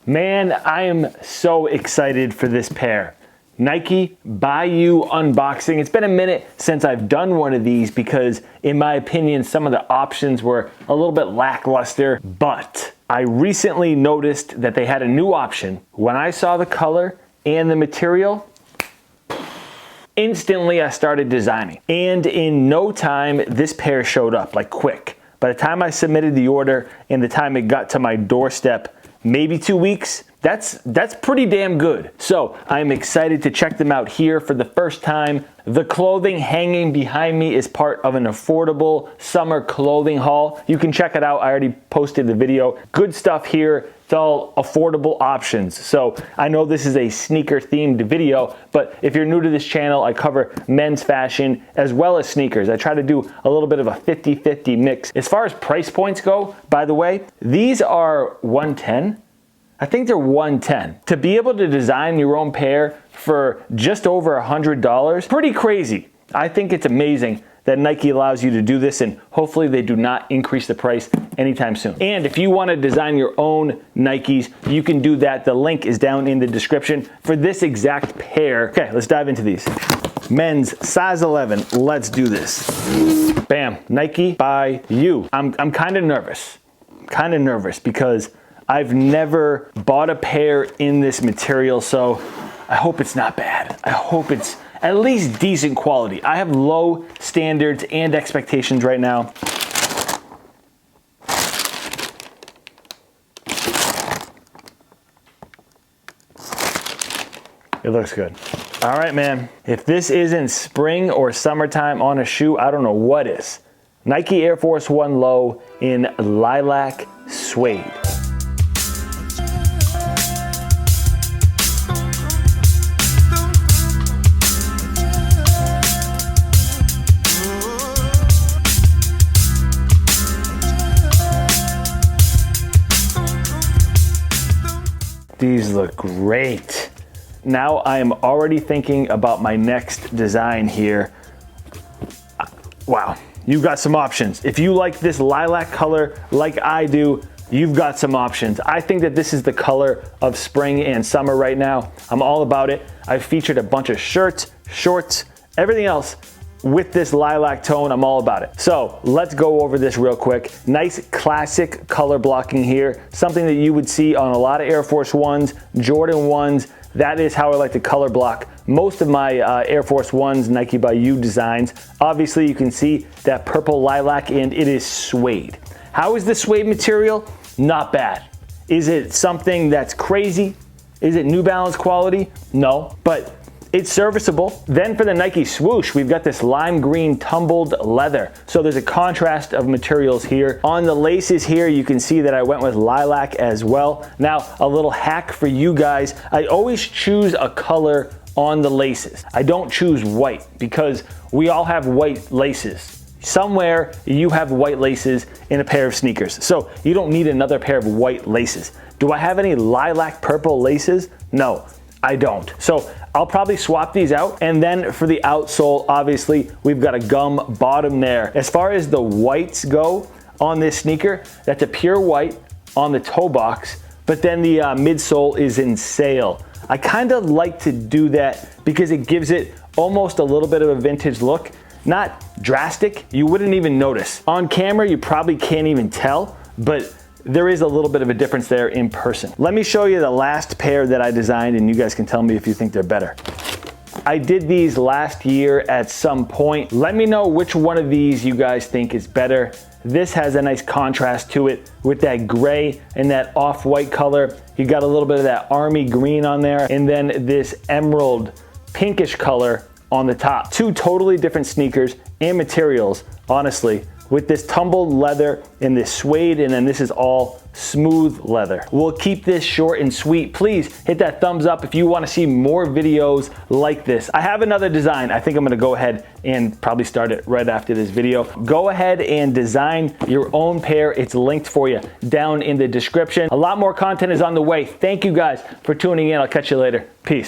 Man, I am so excited for this pair. Nike Bayou unboxing. It's been a minute since I've done one of these because, in my opinion, some of the options were a little bit lackluster, but I recently noticed that they had a new option. When I saw the color and the material, instantly I started designing. And in no time, this pair showed up, like quick. By the time I submitted the order and the time it got to my doorstep, maybe 2 weeks, that's pretty damn good. So I'm excited to check them out here for the first time. The clothing hanging behind me is part of an affordable summer clothing haul. You can check it out. I already posted the video. Good stuff here. It's all affordable options. So I know this is a sneaker themed video, but if you're new to this channel, I cover men's fashion as well as sneakers. I try to do a little bit of a 50-50 mix. As far as price points go, by the way, these are $110. I think they're $110. To be able to design your own pair for just over $100, pretty crazy. I think it's amazing that Nike allows you to do this, and hopefully they do not increase the price anytime soon. And if you want to design your own Nikes, you can do that. The link is down in the description for this exact pair. Okay, let's dive into these. Men's size 11, let's do this. Bam, Nike by you. I'm kind of nervous because I've never bought a pair in this material, so I hope it's not bad. I hope it's at least decent quality. I have low standards and expectations right now. It looks good. All right, man. If this isn't spring or summertime on a shoe, I don't know what is. Nike Air Force 1 Low in lilac suede. These look great. Now I am already thinking about my next design here. Wow, you've got some options. If you like this lilac color like I do, you've got some options. I think that this is the color of spring and summer right now. I'm all about it. I've featured a bunch of shirts, shorts, everything else with this lilac tone. I'm all about it. So let's go over this real quick. Nice classic color blocking here. Something that you would see on a lot of Air Force Ones, Jordan 1s. That is how I like to color block most of my Air Force Ones, Nike by You designs. Obviously you can see that purple lilac, and it is suede. How is the suede material? Not bad. Is it something that's crazy? Is it New Balance quality? No, but it's serviceable. Then for the Nike swoosh, we've got this lime green tumbled leather. So there's a contrast of materials here. On the laces here, you can see that I went with lilac as well. Now, a little hack for you guys. I always choose a color on the laces. I don't choose white because we all have white laces. Somewhere you have white laces in a pair of sneakers. So you don't need another pair of white laces. Do I have any lilac purple laces? No, I don't. So I'll probably swap these out. And then for the outsole, obviously, we've got a gum bottom there. As far as the whites go on this sneaker, that's a pure white on the toe box, but then the midsole is in sail. I kind of like to do that because it gives it almost a little bit of a vintage look. Not drastic, you wouldn't even notice. On camera, you probably can't even tell, but there is a little bit of a difference there in person. Let me show you the last pair that I designed, and you guys can tell me if you think they're better. I did these last year at some point. Let me know which one of these you guys think is better. This has a nice contrast to it with that gray and that off-white color. You got a little bit of that army green on there, and then this emerald pinkish color on the top. Two totally different sneakers and materials, honestly, with this tumbled leather and this suede, and then this is all smooth leather. We'll keep this short and sweet. Please hit that thumbs up if you want to see more videos like this. I have another design. I think I'm going to go ahead and probably start it right after this video. Go ahead and design your own pair. It's linked for you down in the description. A lot more content is on the way. Thank you guys for tuning in. I'll catch you later. Peace.